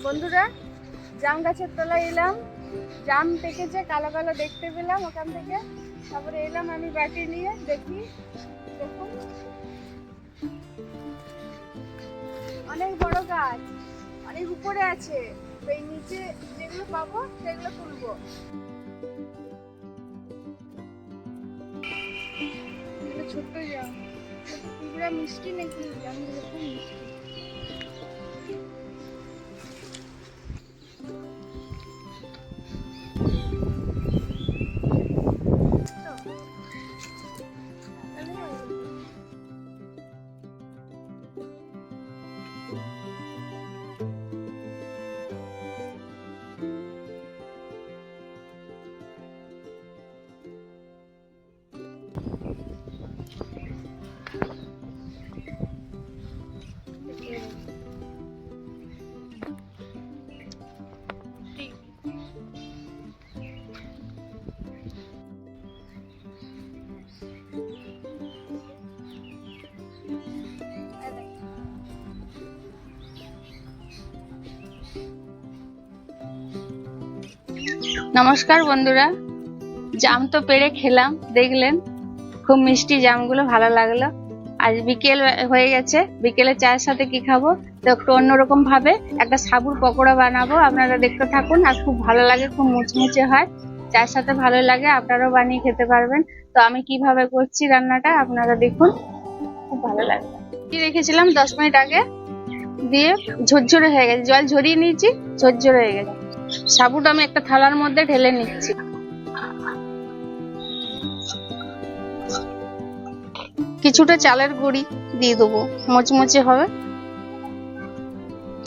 বন্ধুরা, জাম গাছের তলায় এলাম, জাম পেকেছে, কালো কালো দেখতে পেলাম ওখান থেকে। তারপরে এলাম আমি বাটি নিয়ে, দেখি দেখুন অনেক বড় গাছ, অনেক উপরে আছে। এই নিচে যেগুলো পাবো সেগুলো তুলবো। ছোট্ট জাম, পুরা মিষ্টি নাকি জাম, এরকম মিষ্টি। নমস্কার বন্ধুরা, জাম তো পেড়ে খেলাম, দেখলেন খুব মিষ্টি জামগুলো, ভালো লাগলো। আজ বিকেল হয়ে গেছে, বিকেলে চায়ের সাথে কি খাবো, তো একটু অন্যরকম ভাবে একটা সাবুর পকোড়া বানাবো। আপনারা দেখতে থাকুন, আর খুব ভালো লাগে, খুব মুচমুচে হয়, চায়ের সাথে ভালো লাগে, আপনারাও বানিয়ে খেতে পারবেন। তো আমি কিভাবে করছি রান্নাটা আপনারা দেখুন, খুব ভালো লাগবে। কি রেখেছিলাম 10 মিনিট আগে, দিয়ে ঝরঝরে হয়ে গেছে, জল ঝরিয়ে নিয়েছি, ঝরঝরে হয়ে গেছে। সাবুটা আমি একটা থালার মধ্যে ঢেলে নিচ্ছি। কিছুটা চালের গুঁড়ি দিয়ে দেবো, মুচমুচে হবে।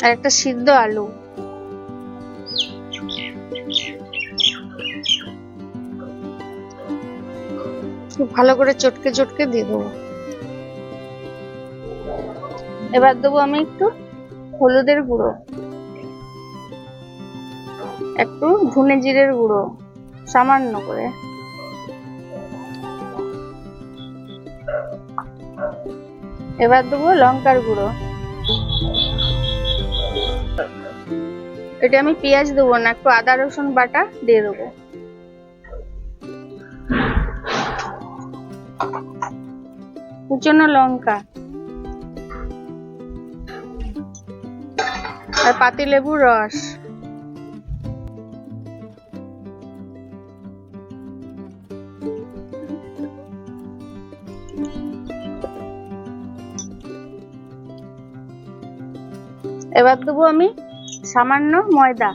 আর একটা সিদ্ধ আলু, খুব ভালো করে চটকে চটকে দিয়ে দেবো। এবার দেবো আমি একটু হলুদের গুঁড়ো, একটু ধনে জিরের গুঁড়ো সামান্য করে, এবার দেবো লঙ্কার গুঁড়ো। এটা আমি পেঁয়াজ দেবো না, একটু আদা রসুন বাটা দিয়ে দেবো। কুচনো লঙ্কা আর পাতিলেবুর রস। এবার দেবো আমি সামান্য ময়দা,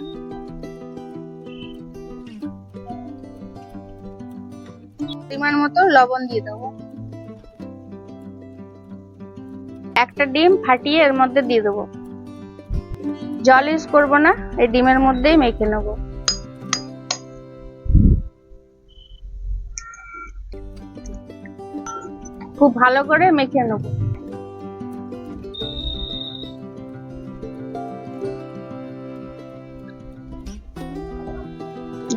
পরিমাণ মতো লবণ দিয়ে দেবো। একটা ডিম ফাটিয়ে এর মধ্যে দিয়ে দেবো। জল ইউজ করবো না, এই ডিমের মধ্যেই মেখে নেব। খুব ভালো করে মেখে নেব।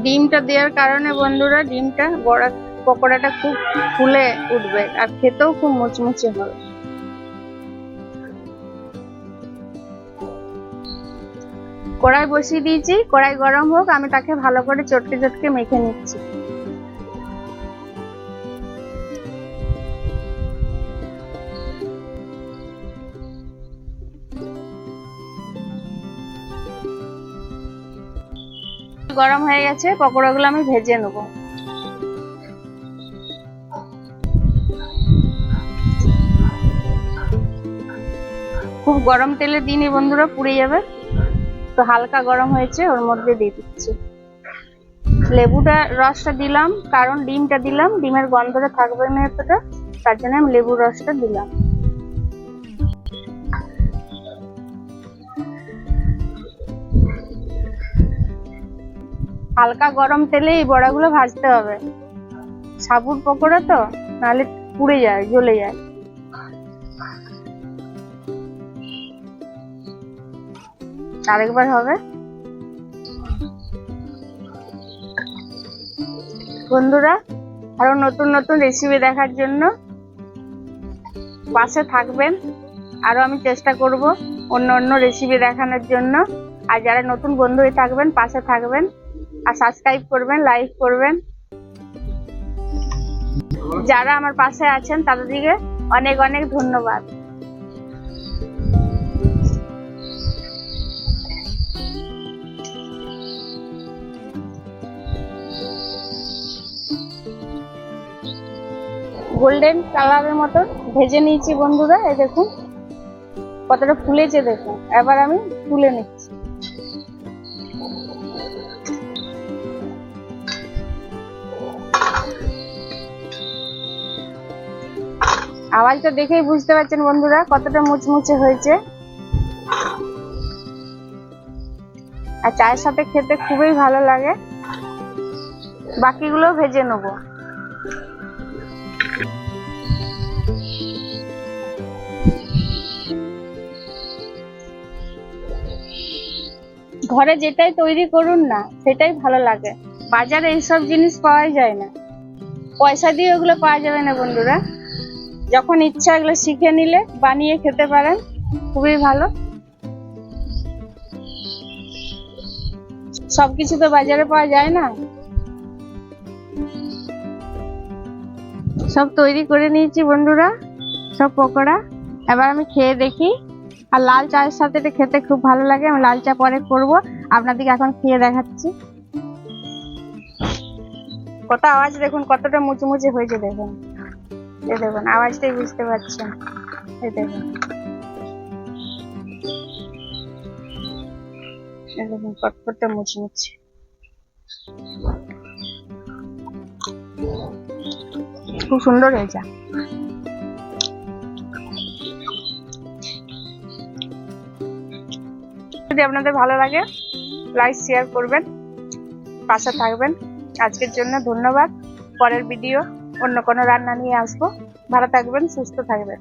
ডিমটা দেওয়ার কারণে বন্ধুরা, ডিমটা বড়া পকোড়াটা খুব ফুলে উঠবে আর খেতেও খুব মুচমুচে হবে। কড়াই বসিয়ে দিয়েছি, কড়াই গরম হোক, আমি তাকে ভালো করে চটকে চটকে মেখে নিচ্ছি। গরম হয়ে গেছে, পকোড়াগুলো আমি ভেজে নেব। খুব গরম তেলে দিইনি বন্ধুরা, পুড়ে যাবে। তো হালকা গরম হয়েছে, ওর মধ্যে দিয়ে দিচ্ছি। লেবুটা রসটা দিলাম, কারণ ডিমটা দিলাম, ডিমের গন্ধটা থাকবে না এতটা, তার জন্য আমি লেবুর রসটা দিলাম। হালকা গরম তেলে এই বড়াগুলো ভাজতে হবে। সাবুর পকোড়া তো, নাহলে পুড়ে যায়, জ্বলে যায়। আরেকবার হবে। বন্ধুরা, আরো নতুন নতুন রেসিপি দেখার জন্য পাশে থাকবেন। আরো আমি চেষ্টা করব অন্য অন্য রেসিপি দেখানোর জন্য। আর যারা নতুন বন্ধু হয়ে থাকবেন পাশে থাকবেন আর সাবস্ক্রাইব করবেন, লাইক করবেন। যারা আমার পাশে আছেন তাদেরকে অনেক অনেক ধন্যবাদ। গোল্ডেন কালারের মতো ভেজে নিয়েছি বন্ধুরা। এই দেখুন কতটা ফুলেছে, দেখুন। এবার আমি তুলে নিচ্ছি। আওয়াজটা দেখেই বুঝতে পারছেন বন্ধুরা কতটা মুচমুচে হয়েছে। আর চায়ের সাথে খেতে খুবই ভালো লাগে। বাকিগুলো ভেজে নেবো। ঘরে যেটাই তৈরি করুন না সেটাই ভালো লাগে। বাজারে এইসব জিনিস পাওয়া যায় না, পয়সা দিয়ে ওগুলো পাওয়া যাবে না বন্ধুরা। যখন ইচ্ছা এগুলো শিখে নিলে বানিয়ে খেতে পারেন, খুবই ভালো। সবকিছু তো বাজারে পাওয়া যায় না। সব তৈরি করে নিয়েছি বন্ধুরা, সব পকোড়া। এবার আমি খেয়ে দেখি। আর লাল চায়ের সাথে এটা খেতে খুব ভালো লাগে। আমি লাল চা পরে করব, আপনাদেরকে এখন খেয়ে দেখাচ্ছি। কত আওয়াজ দেখুন, কতটা মুচমুচে হয়েছে দেখুন। এই দেখুন আওয়াজটাই বুঝতে পারছেন। এই দেখুন, এই দেখুন কতটা মুচমুচে। খুব সুন্দর হয়েছে। যদি আপনাদের ভালো লাগে লাইক শেয়ার করবেন, পাশে থাকবেন। আজকের জন্য ধন্যবাদ। পরের ভিডিও অন্য কোনো রান্না নিয়ে আসবো। ভালো থাকবেন, সুস্থ থাকবেন।